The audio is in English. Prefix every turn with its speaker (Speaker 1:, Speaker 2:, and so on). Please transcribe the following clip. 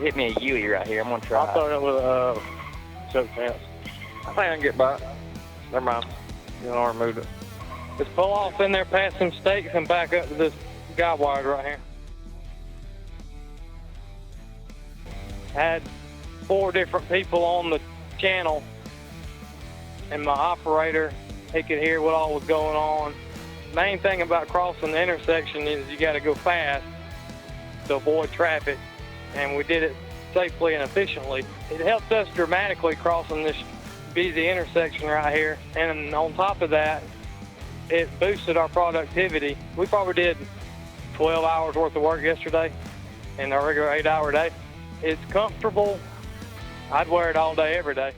Speaker 1: hit me a Yui right here. I'm gonna try.
Speaker 2: I'll throw it with a choke fence.
Speaker 3: I think I can get by. Never mind. You know, I removed it.
Speaker 2: Just pull off in there past some stakes and back up to this guide wire right here. Had 4 different people on the channel, and my operator, he could hear what all was going on. Main thing about crossing the intersection is you got to go fast to avoid traffic, and we did it safely and efficiently. It helped us dramatically crossing this busy intersection right here, and on top of that, it boosted our productivity. We probably did 12 hours worth of work yesterday in our regular 8-hour day. It's comfortable. I'd wear it all day, every day.